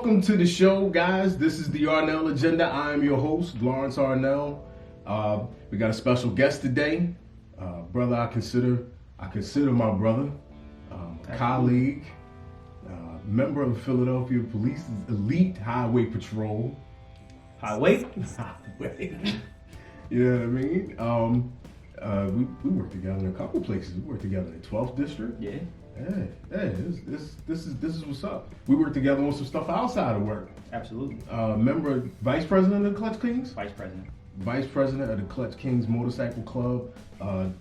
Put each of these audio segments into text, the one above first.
welcome to the show, guys. This is the Arnell Agenda. I am your host, Lawrence Arnell. We got a special guest today, brother. I consider my brother, colleague, member of the Philadelphia Police's Elite Highway Patrol. Highway. You know what I mean? We work together in a couple places. We work together in the 12th District. Yeah. Hey, this is what's up. We work together on some stuff outside of work. Absolutely. Member, Vice President of the Clutch Kings? Vice President. Vice President of the Clutch Kings Motorcycle Club.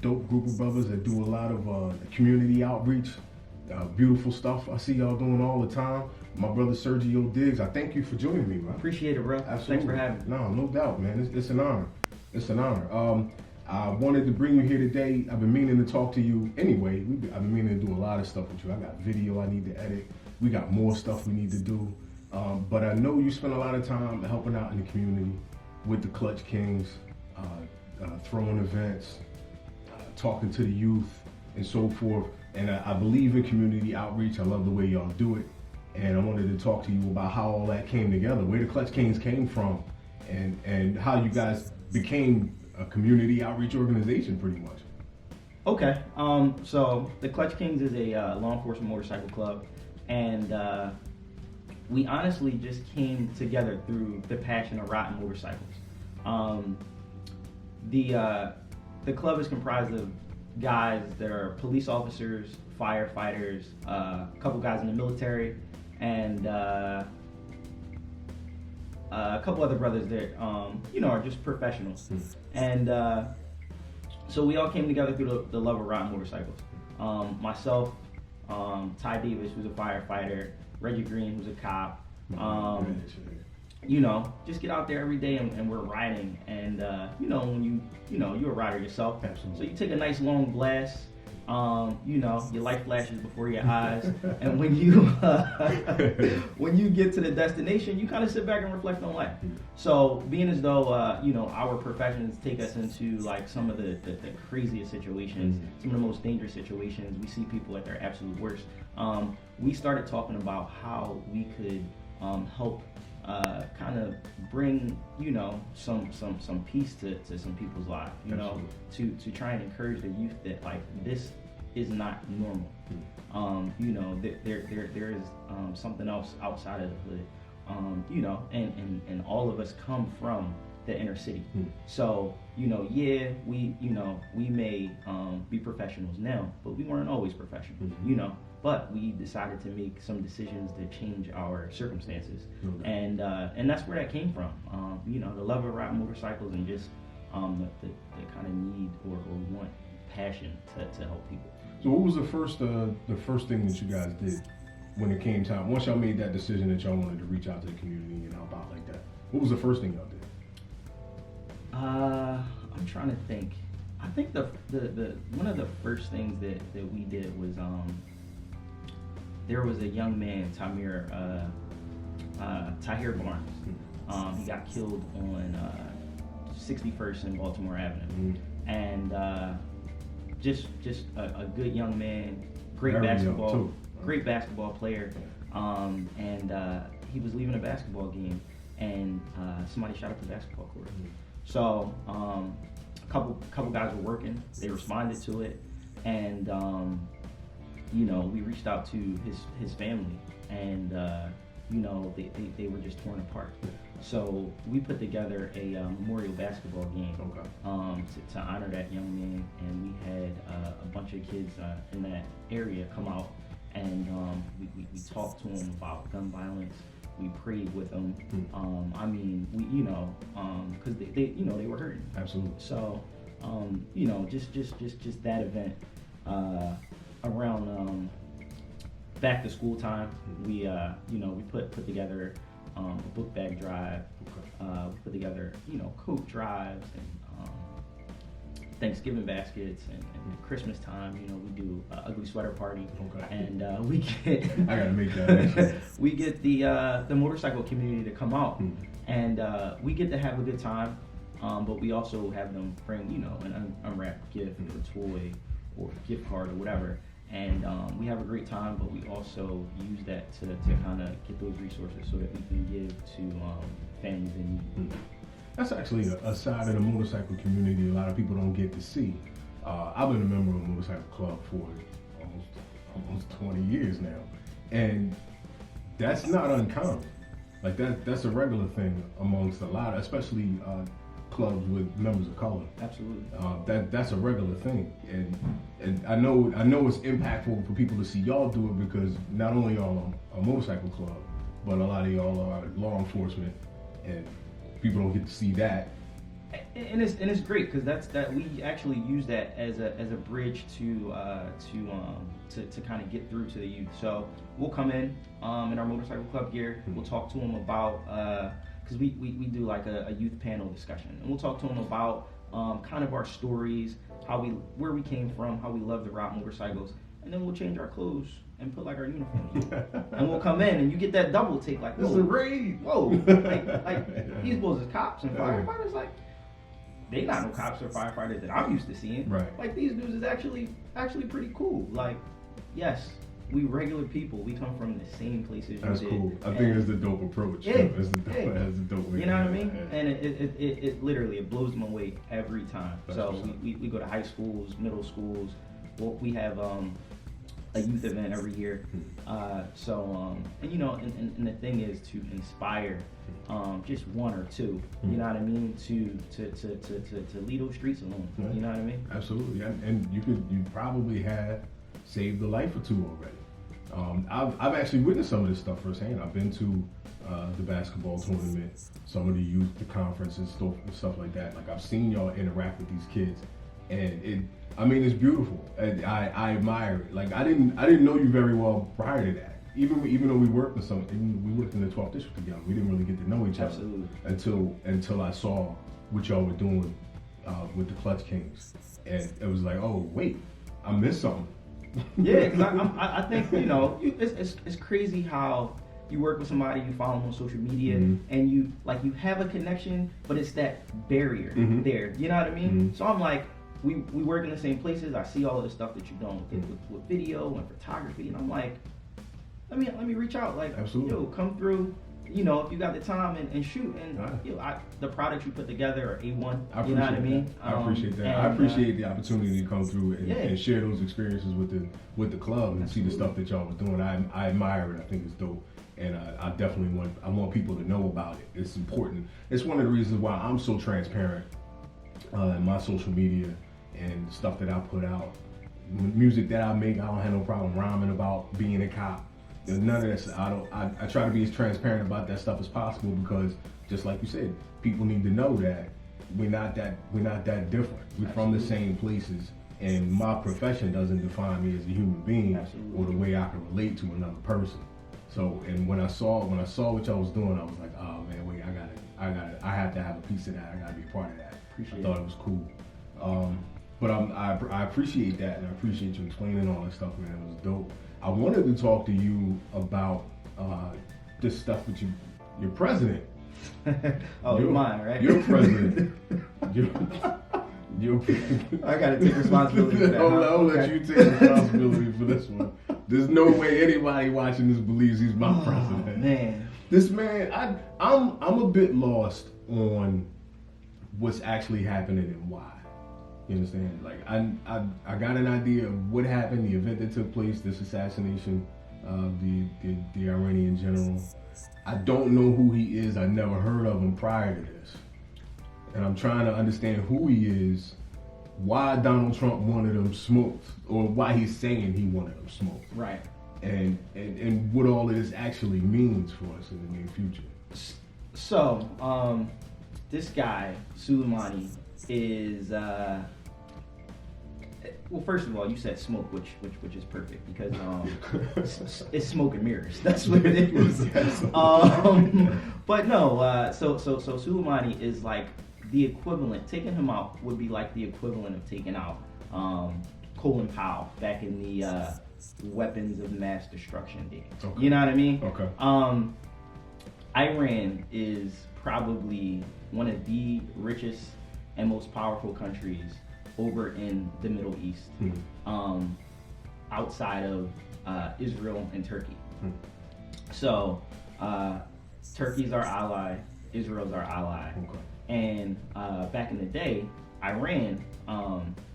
Dope group of brothers that do a lot of community outreach. Beautiful stuff I see y'all doing all the time. My brother Sergio Diggs, I thank you for joining me, bro. Appreciate it, bro. Absolutely. Thanks for having me. No doubt, man. It's an honor. It's an honor. I wanted to bring you here today. I've been meaning to talk to you anyway. I've been meaning to do a lot of stuff with you. I got video I need to edit. We got more stuff we need to do. But I know you spend a lot of time helping out in the community with the Clutch Kings, throwing events, talking to the youth, and so forth. And I believe in community outreach. I love the way y'all do it. And I wanted to talk to you about how all that came together, where the Clutch Kings came from, and how you guys became a community outreach organization, pretty much. Okay. So the Clutch Kings is a law enforcement motorcycle club, and we honestly just came together through the passion of riding motorcycles. The club is comprised of guys that are police officers, firefighters, a couple guys in the military, and a couple other brothers that are just professionals. And so we all came together through the love of riding motorcycles. Myself, Ty Davis, who's a firefighter, Reggie Green, who's a cop. Just get out there every day and we're riding. And when you're a rider yourself. Absolutely. So you take a nice long blast. Your light flashes before your eyes, and when you get to the destination, you kind of sit back and reflect on life. So, being as though our professions take us into like some of the craziest situations, some of the most dangerous situations, we see people at their absolute worst. We started talking about how we could help kind of bring some peace to some people's lives, to try and encourage the youth that like this is not normal. There is something else outside of the hood, and all of us come from the inner city. So we may be professionals now, but we weren't always professionals. But we decided to make some decisions to change our circumstances, and that's where that came from. The love of riding motorcycles and just the kind of need or want, passion to help people. So what was the first thing that you guys did when it came time? Once y'all made that decision that y'all wanted to reach out to the community and help out like that, what was the first thing y'all did? I'm trying to think. I think the one of the first things that we did was there was a young man, Tahir Barnes. He got killed on 61st and Baltimore Avenue, and just a good young man, great basketball player, and he was leaving a basketball game, and somebody shot up the basketball court. So a couple guys were working. They responded to it, and we reached out to his family, and they were just torn apart. So we put together a memorial basketball game to honor that young man, and we had a bunch of kids in that area come out, and we talked to them about gun violence. We prayed with them. Because they were hurting. Absolutely. So just that event around back to school time. We put together a book bag drive. We put together coat drives and Thanksgiving baskets and Christmas time. We do ugly sweater party. And we get I gotta make that. we get the motorcycle community to come out, and we get to have a good time. But we also have them bring an unwrapped gift or toy or gift card or whatever. and we have a great time. But we also use that to kind of get those resources so that we can give to families in need. That's actually a side of the motorcycle community a lot of people don't get to see. I've been a member of a motorcycle club for almost 20 years now, and that's not uncommon. Like that's a regular thing amongst a lot, especially clubs with members of color. Absolutely. That's a regular thing, and I know it's impactful for people to see y'all do it because not only y'all are a motorcycle club, but a lot of y'all are law enforcement, and people don't get to see that. And it's great because that we actually use that as a bridge to kind of get through to the youth. So we'll come in our motorcycle club gear. We'll talk to them about because we do like a youth panel discussion, and we'll talk to them about kind of our stories, where we came from, how we love to ride motorcycles, and then we'll change our clothes and put like our uniforms on. And we'll come in and you get that double take, like, this is a raid. Whoa, like these boys are cops and firefighters, like they not no cops or firefighters that I'm used to seeing. Right. Like these dudes is actually pretty cool. Like, yes, we regular people. We come from the same places. That's cool. I think it's the dope approach. Yeah, That's the dope way. You know what I mean? And it literally blows them away every time. That's so we go to high schools, middle schools. We have a youth event every year. And you know, and the thing is to inspire just one or two. You know what I mean? To lead those streets alone. Right. You know what I mean? Absolutely, and you probably have saved the life or two already. I've actually witnessed some of this stuff firsthand. I've been to the basketball tournament, some of the youth, the conferences, stuff like that. Like I've seen y'all interact with these kids, and it's beautiful. And I admire it. Like I didn't know you very well prior to that. Even though we worked in the 12th district together, we didn't really get to know each other. Absolutely. Until I saw what y'all were doing with the Clutch Kings, and it was like, oh wait, I missed something. Yeah, because I think, you know, it's crazy how you work with somebody, you follow them on social media, and you have a connection, but it's that barrier there. You know what I mean? So I'm like, we work in the same places. I see all of the stuff that you're doing with video and photography, and I'm like, let me reach out. Like, absolutely, yo, come through. You know, if you got the time and shoot, and the products you put together are A1. You know what I mean? I appreciate that. I appreciate the opportunity to come through and share those experiences with the club and see the stuff that y'all was doing. I admire it. I think it's dope, and I definitely want people to know about it. It's important. It's one of the reasons why I'm so transparent in my social media and stuff that I put out, music that I make. I don't have no problem rhyming about being a cop. None of that. I try to be as transparent about that stuff as possible because, just like you said, people need to know that we're not that different. We're from the same places, and my profession doesn't define me as a human being or the way I can relate to another person. So, and when I saw what y'all was doing, I was like, oh man, wait, I have to have a piece of that. I gotta be a part of that. I thought it was cool. But I appreciate that, and I appreciate you explaining all that stuff, man. It was dope. I wanted to talk to you about this stuff with your president. You're mine, right? Your president. I gotta take responsibility for that. I'll let you take responsibility for this one. There's no way anybody watching this believes he's my president. Man, this man, I'm a bit lost on what's actually happening and why. You understand? Like I got an idea of what happened, the event that took place, this assassination of the Iranian general. I don't know who he is. I never heard of him prior to this, and I'm trying to understand who he is, why Donald Trump wanted him smoked, or why he's saying he wanted him smoked. Right. And what all of this actually means for us in the near future. So, this guy Soleimani is well, first of all, you said smoke, which is perfect because it's smoke and mirrors. That's what it is. But no, so Soleimani is like the equivalent. Taking him out would be like the equivalent of taking out Colin Powell back in the weapons of mass destruction days. Okay. You know what I mean? Okay. Iran is probably one of the richest and most powerful countries over in the Middle East. outside of Israel and Turkey. So Turkey's our ally, Israel's our ally. Okay. And back in the day, Iran,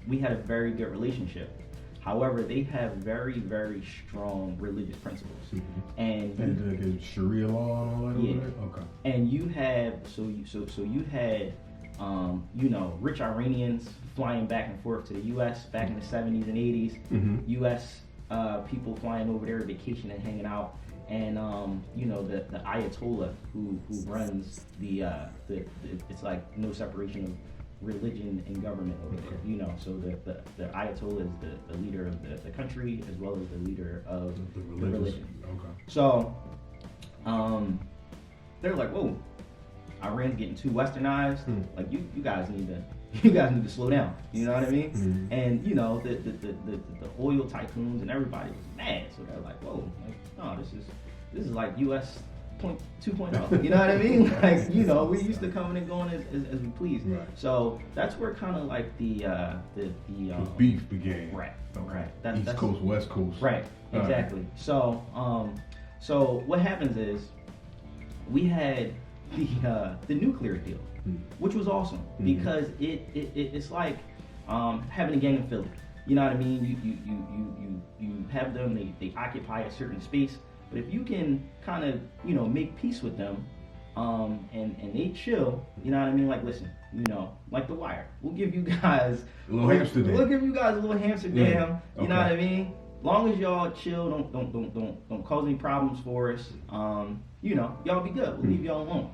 we had a very good relationship. However, they have very, very strong religious principles. And the Sharia law and all that over there? Okay. And you had you had rich Iranians flying back and forth to the US back in the 70s and 80s. US people flying over there, vacationing and hanging out. And the Ayatollah who runs the it's like no separation of religion and government over there. So the Ayatollah is the leader of the country as well as the leader of the religion. Okay. So they're like, whoa, Iran's getting too westernized. Like you guys need to slow down. You know what I mean? And the oil tycoons and everybody was mad. So they're like, whoa, like, no, this is like US 2.0. You know what I mean? Like, we used to coming and going as we please. Right. So that's where kind of like the beef began. Right. Okay. Right. East Coast, West Coast. Right. Exactly. So so what happens is we had the nuclear deal, which was awesome because it's like having a gang in Philly. You know what I mean? You have them, they occupy a certain space, but if you can kind of make peace with them, and they chill, you know what I mean? Like, listen, like The Wire, we'll give you guys a little Amsterdam. We'll give you guys a little Amsterdam. You know what I mean? Long as y'all chill, don't cause any problems for us. Y'all be good. We'll leave y'all alone.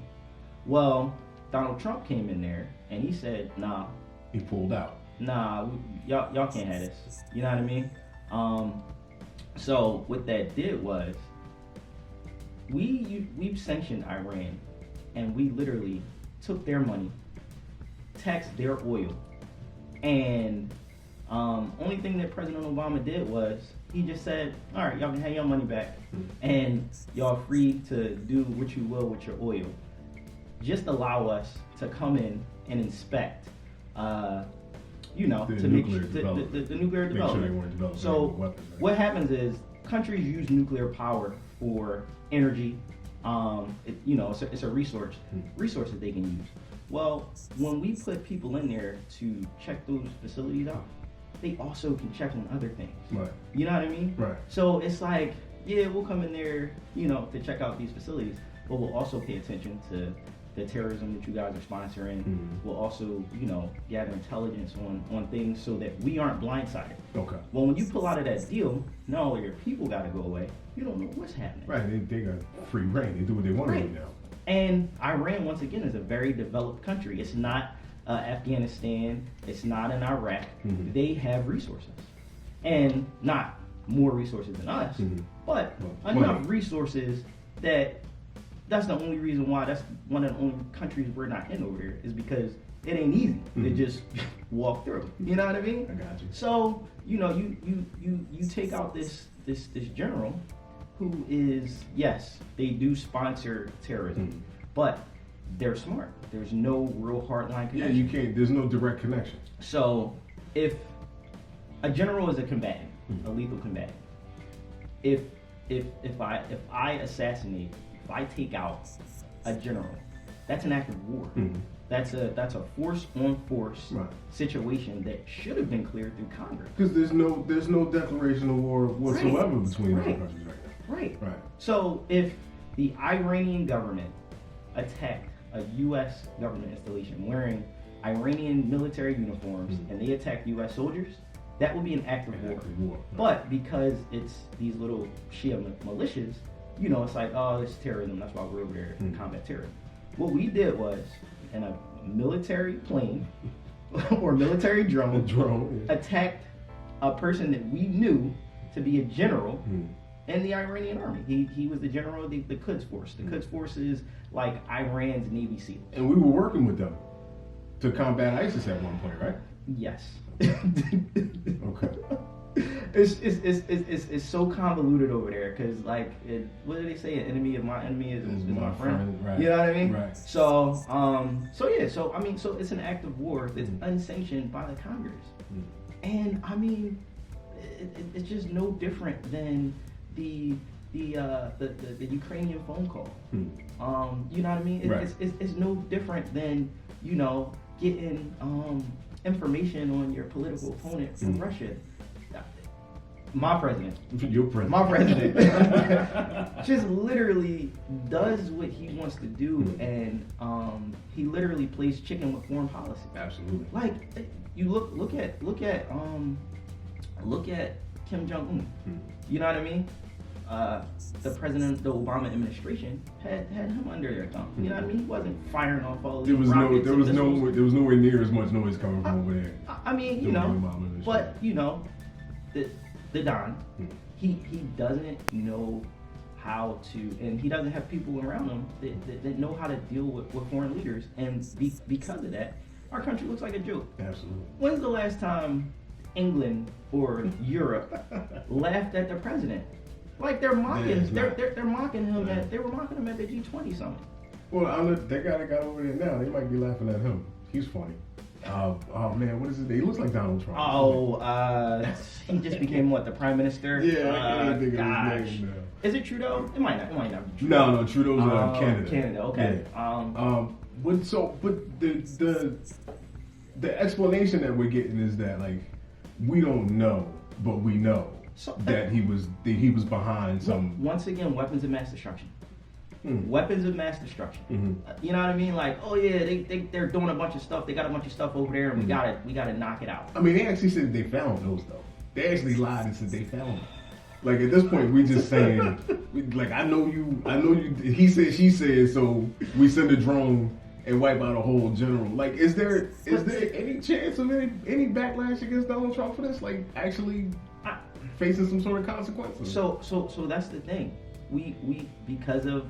Well, Donald Trump came in there and he said, nah. He pulled out. Nah, y'all can't have this. You know what I mean? So what that did was we've sanctioned Iran, and we literally took their money, taxed their oil, and only thing that President Obama did was he just said, all right, y'all can have your money back, and y'all free to do what you will with your oil. Just allow us to come in and inspect, the nuclear development. Make sure they weren't developing weapons. Right? What happens is countries use nuclear power for energy. It's a resource that they can use. Well, when we put people in there to check those facilities out, they also can check on other things. Right. You know what I mean? Right. So it's like, yeah, we'll come in there, to check out these facilities, but we'll also pay attention to the terrorism that you guys are sponsoring. We'll also, gather intelligence on things so that we aren't blindsided. Okay. Well, when you pull out of that deal, not only your people got to go away, you don't know what's happening. Right. They got free reign. They do what they want to do now. And Iran, once again, is a very developed country. It's not Afghanistan. It's not in Iraq. They have resources, and not more resources than us, but enough resources that's the only reason why that's one of the only countries we're not in over there is because it ain't easy to just walk through. You know what I mean? I got you. So you take out this general who is, yes, they do sponsor terrorism, but they're smart. There's no real hardline connection. Yeah, you can't. There's no direct connection. So if a general is a combatant, a lethal combatant, if I assassinate, if I take out a general, that's an act of war. That's a force on force situation that should have been cleared through Congress. Because there's no declaration of war whatsoever between the countries right now. Right. So if the Iranian government attacked a U.S. government installation wearing Iranian military uniforms and they attacked U.S. soldiers, that would be an act of war. But because it's these little Shia militias, it's like, oh, it's terrorism. That's why we're over there to combat terrorism. What we did was, in a military plane or military drone, attacked a person that we knew to be a general in the Iranian army. He was the general of the Quds Force. The Quds Force is like Iran's Navy SEALs. And we were working with them to combat ISIS at one point, right? Yes. Okay. It's so convoluted over there because what do they say? An enemy of my enemy is my friend. Right. You know what I mean? Right. So it's an act of war that's unsanctioned by the Congress. And I mean, it's just no different than the Ukrainian phone call. You know what I mean? Right. It's no different than, you know, getting information on your political opponent from Russia. My president. Your president. My president. Just literally does what he wants to do, and he literally plays chicken with foreign policy. Absolutely. Like, you look at Kim Jong-un. You know what I mean? The Obama administration had him under their thumb. You know what I mean? He wasn't firing off all these rockets. There was nowhere near as much noise coming from over there. I mean, you know, but you know, the Don, he doesn't know how to, and he doesn't have people around him that know how to deal with foreign leaders, and because of that, our country looks like a joke. Absolutely. When's the last time England or Europe laughed at the president? Like they're mocking, they're mocking him at. They were mocking him at the G20 summit. Well, I know that guy that got over there now. They might be laughing at him. He's funny. Oh man, what is his name? He looks like Donald Trump. He just became what, the prime minister? Yeah, I can't think gosh. of his name now. Is it Trudeau? It might not be Trudeau. No, Trudeau's Canada. Canada, okay. Yeah. But the explanation that we're getting is that, like, we don't know, but we know that he was behind some. Once again, weapons of mass destruction. Weapons of mass destruction. You know what I mean? Like, oh yeah, they're doing a bunch of stuff. They got a bunch of stuff over there, and we gotta knock it out. I mean, they actually said they found those though. They actually lied and said they found them. Like, at this point, we just saying, like, I know you. He said, she said, so we send a drone and wipe out a whole general. Like, is there any chance of any backlash against Donald Trump for this? Like, actually facing some sort of consequences? So that's the thing. We because of,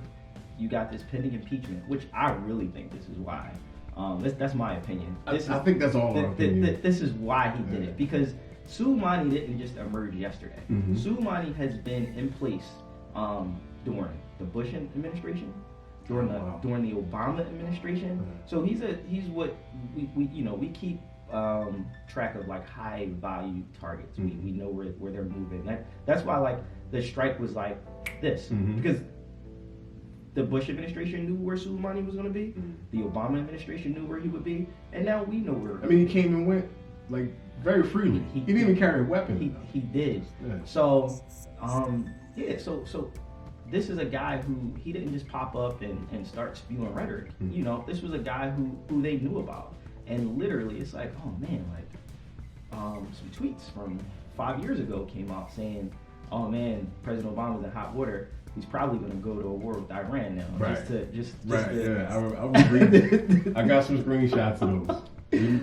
you got this pending impeachment, which I really think this is why. That's my opinion. I think that's all our opinion. This is why he did it, because Soleimani didn't just emerge yesterday. Soleimani has been in place during the Bush administration, during the Obama administration. So he's what we keep track of, like, high value targets. We know where they're moving. That's why, like, the strike was like this, because the Bush administration knew where Soleimani was going to be. The Obama administration knew where he would be, and now we know where. I mean, he came and went, like, very freely. He didn't even carry a weapon. He did. Yeah. So, So this is a guy who, he didn't just pop up and start spewing rhetoric. You know, this was a guy who they knew about, and literally, it's like, oh man, like, some tweets from 5 years ago came out saying, oh man, President Obama's in hot water. He's probably going to go to a war with Iran now. Right. Yeah. I was reading. I got some screenshots of those.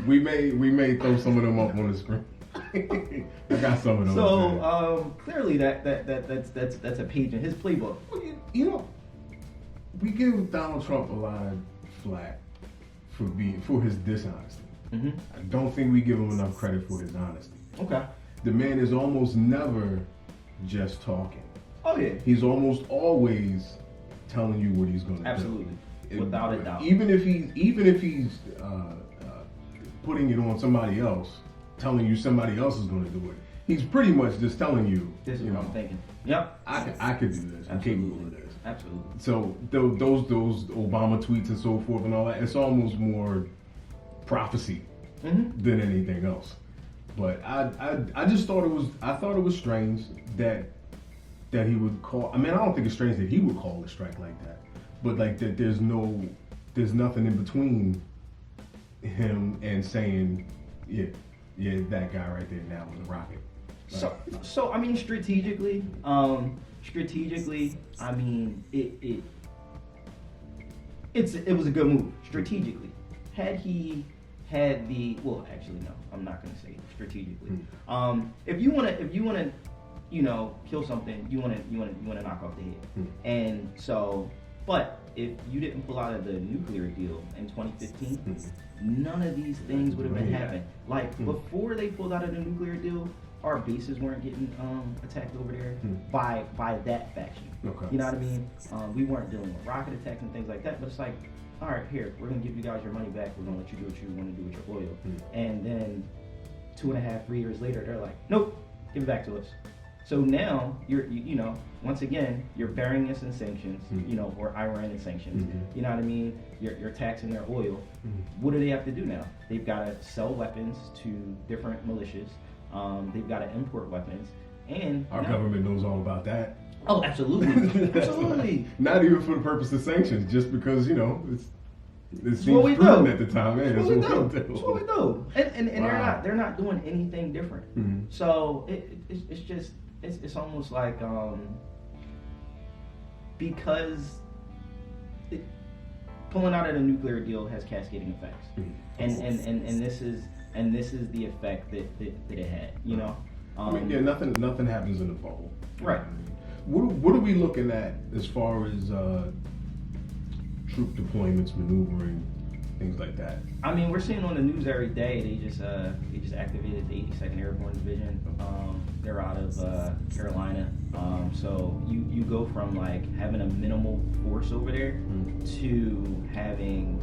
We may throw some of them up on the screen. I got some of them. So clearly that's a page in his playbook. You know, we give Donald Trump a lot of flack for his dishonesty. I don't think we give him enough credit for his honesty. Okay. The man is almost never just talking. Oh yeah. He's almost always telling you what he's going to do. Absolutely, without a doubt. Even if he's putting it on somebody else, telling you somebody else is going to do it, he's pretty much just telling you. This is what I'm thinking. Yep. I could do this. I'm capable of this. Absolutely. So those Obama tweets and so forth and all that, it's almost more prophecy than anything else. But I just thought it was strange that he would call. I mean, I don't think it's strange that he would call a strike like that, but like that there's nothing in between him and saying, yeah, that guy right there now with a rocket. Like, so I mean, strategically, I mean, it was a good move strategically. Had he had the, well, actually no, I'm not gonna say strategically. If you wanna kill something, you wanna knock off the head. And so, but if you didn't pull out of the nuclear deal in 2015, none of these things would have been happening. Like, before they pulled out of the nuclear deal, our bases weren't getting attacked over there by that faction. Okay. You know what I mean? We weren't dealing with rocket attacks and things like that, but it's like, all right, here, we're gonna give you guys your money back. We're gonna let you do what you want to do with your oil. And then 2.5, 3 years later, they're like, nope, Give it back to us. So now you know, once again, you're burying us in sanctions, you know, or Iran in sanctions. You know what I mean? You're taxing their oil. What do they have to do now? They've got to sell weapons to different militias. They've got to import weapons, and our government knows all about that. Oh, absolutely, absolutely. Not even for the purpose of sanctions, just because, you know, it seems what we prudent do. at the time. Man, That's what we do. And Wow. they're not doing anything different. So it's almost like because pulling out of the nuclear deal has cascading effects, and this is the effect that it had. You know, I mean, yeah, nothing happens in a bubble. Right. What are we looking at as far as troop deployments, maneuvering, things like that? I mean, we're seeing on the news every day. They just activated the 82nd Airborne Division. They're out of Carolina. So you go from like having a minimal force over there to having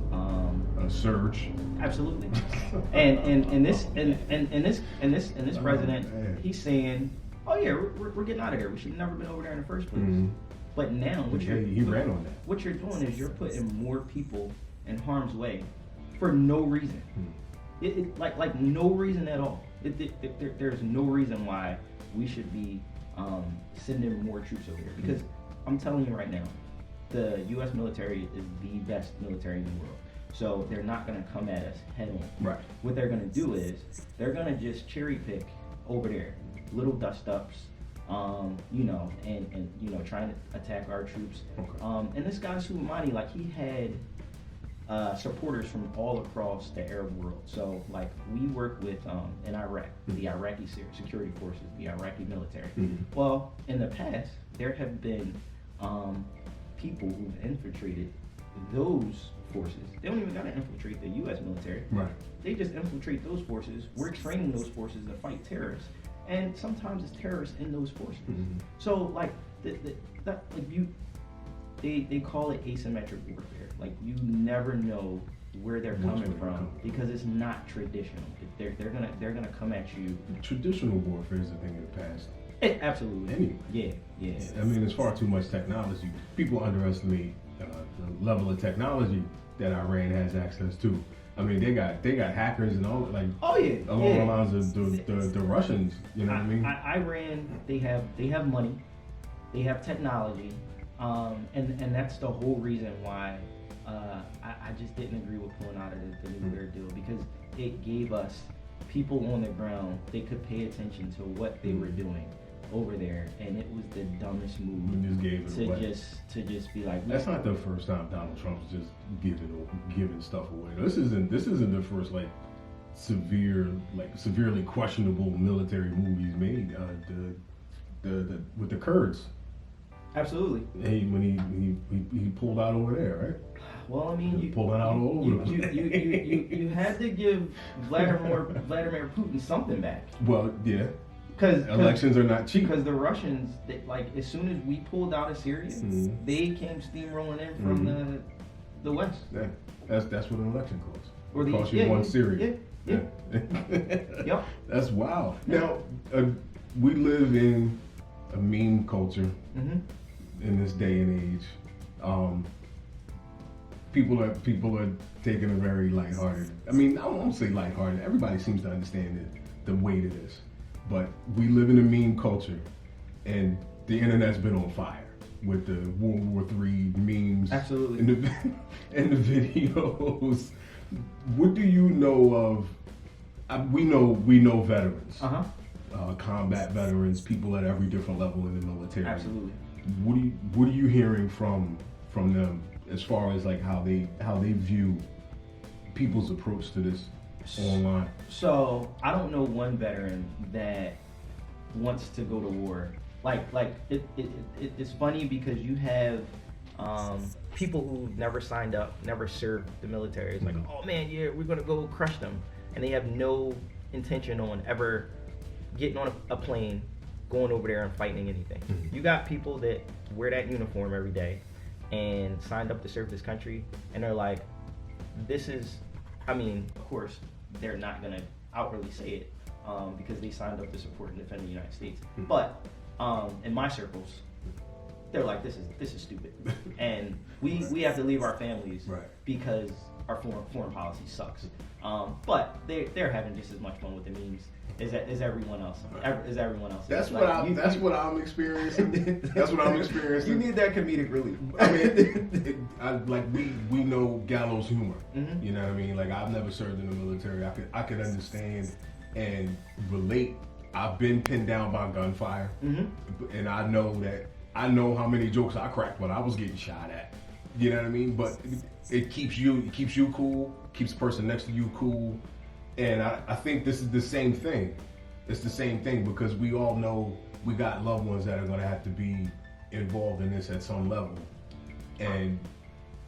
a surge. Absolutely. and this president, man. he's saying, oh yeah, we're getting out of there. We should have never been over there in the first place. But now he ran on that. What you're doing is you're putting more people in harm's way for no reason. Like no reason at all. There's no reason why we should be sending more troops over there. Because I'm telling you right now, the U.S. military is the best military in the world. So they're not going to come at us head on. Right. What they're going to do is they're going to just cherry pick over there, little dust ups, you know, and you know, trying to attack our troops. Okay. And this guy Soleimani, like he had supporters from all across the Arab world. So like we work with in Iraq, the Iraqi security forces, the Iraqi military. Well, in the past, there have been people who've infiltrated those forces. They don't even gotta infiltrate the U.S. military. Right. They just infiltrate those forces. We're training those forces to fight terrorists, and sometimes it's terrorists in those forces. So like they call it asymmetric warfare. Like you never know where they're coming from because it's not traditional. They're gonna come at you. Traditional warfare is a thing of the past. Absolutely. Anyway. Yeah. I mean, there's far too much technology. People underestimate the level of technology that Iran has access to. I mean, they got hackers and all, like, along the lines of the Russians. You know what I mean? Iran, they have money, they have technology, and that's the whole reason why I just didn't agree with pulling out of the nuclear deal, because it gave us people on the ground. They could pay attention to what they were doing over there, and it was the dumbest move to just be like. That's not the first time Donald Trump's just giving stuff away. This isn't the first severely questionable military move he's made. The with the Kurds. Absolutely. When he pulled out over there, right? Well, I mean, you pulling out all over. You had to give Vladimir Putin something back. Well, yeah. Because elections are not cheap. Because the Russians, as soon as we pulled out of Syria, they came steamrolling in from the West. Yeah, that's what an election costs. Or it costs you one Syria. Yeah. Yep. That's wild. Now, we live in a meme culture in this day and age. People are taking it very lighthearted. I mean, I won't say lighthearted. Everybody seems to understand the weight of this. But we live in a meme culture, and the internet's been on fire with the World War III memes. Absolutely. And the videos. What do you know of? We know veterans. Combat veterans, people at every different level in the military. Absolutely. What are you hearing from them as far as like how they view people's approach to this online? So I don't know one veteran that wants to go to war. It's funny because you have people who never signed up, never served the military. It's like, oh man, yeah, we're gonna go crush them, and they have no intention on ever getting on a plane, going over there and fighting anything. You got people that wear that uniform every day and signed up to serve this country, and they're like, this is, I mean, of course, they're not gonna outwardly say it, because they signed up to support and defend the United States. But in my circles, they're like, this is stupid, and we have to leave our families because our foreign policy sucks. But they're having just as much fun with the memes as everyone else. That's what I'm experiencing. That's what I'm experiencing. You need that comedic relief. I mean, we know gallows humor. Mm-hmm. You know what I mean? Like, I've never served in the military. I could understand and relate. I've been pinned down by gunfire, and I know how many jokes I cracked when I was getting shot at. You know what I mean? But it keeps you cool, keeps the person next to you cool. And I think this is the same thing. It's the same thing because we all know we got loved ones that are going to have to be involved in this at some level. And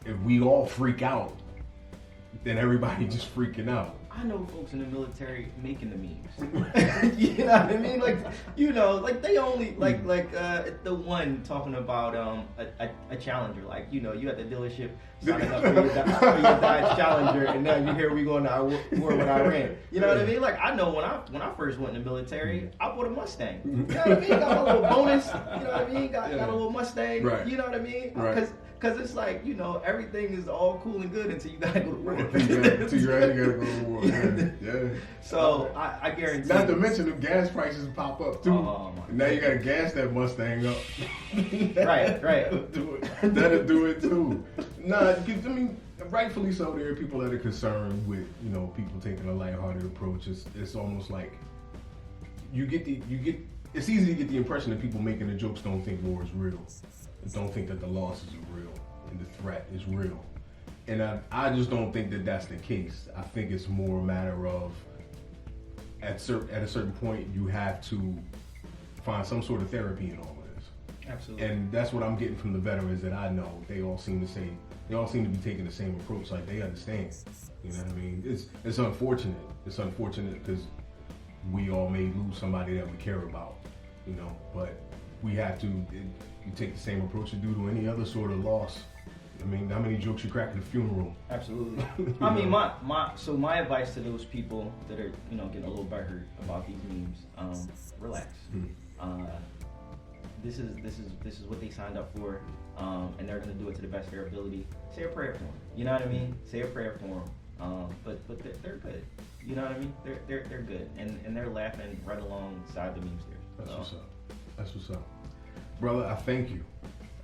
if we all freak out, then everybody just freaking out. I know folks in the military making the memes. You know what I mean? Like, you know, like they only the one talking about a Challenger. Like, you know, you at the dealership signing up for your Dodge Challenger, and now you hear we going to war with Iran. You know what I mean? Like, I know when I first went in the military, I bought a Mustang. You know what I mean? Got a little bonus. You know what I mean? Got a little Mustang. Right. You know what I mean? Because it's like, you know, everything is all cool and good until you gotta go to war. Until you gotta go to war. Yeah. So I guarantee. Not to mention the gas prices pop up too. Now you gotta gas that Mustang up. Right. That'll do it too. Nah, I mean, rightfully so. There are people that are concerned with, you know, people taking a lighthearted approach. It's almost like it's easy to get the impression that people making the jokes don't think war is real. Don't think that the losses are real and the threat is real. And I just don't think that that's the case. I think it's more a matter of at a certain point you have to find some sort of therapy in all of this. Absolutely. And that's what I'm getting from the veterans that I know. They all seem to be taking the same approach. Like, they understand. You know what I mean? It's unfortunate. It's unfortunate because we all may lose somebody that we care about. You know, but we have to. You take the same approach you do to any other sort of loss. I mean, how many jokes you crack at a funeral? Absolutely. I mean, my advice to those people that are, you know, getting a little butthurt about these memes, relax. This is what they signed up for, and they're gonna do it to the best of their ability. Say a prayer for them. You know what I mean? Say a prayer for them. But they're good. You know what I mean? They're good, and they're laughing right alongside the memesters. That's what's up. Brother, I thank you.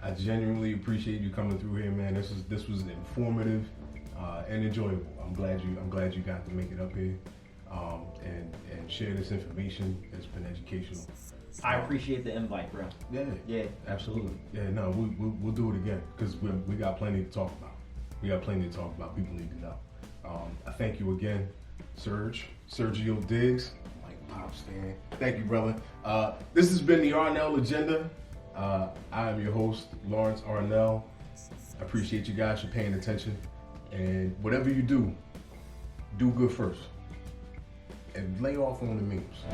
I genuinely appreciate you coming through here, man. This was informative and enjoyable. I'm glad you got to make it up here and share this information. It's been educational. I appreciate the invite, bro. Yeah, absolutely. Yeah, no, we'll do it again because we got plenty to talk about. People need to know. I thank you again, Sergio Diggs. Pop stand. Thank you, brother. This has been the Arnell Agenda. I am your host, Lawrence Arnell. I appreciate you guys for paying attention. And whatever you do good first. And lay off on the memes.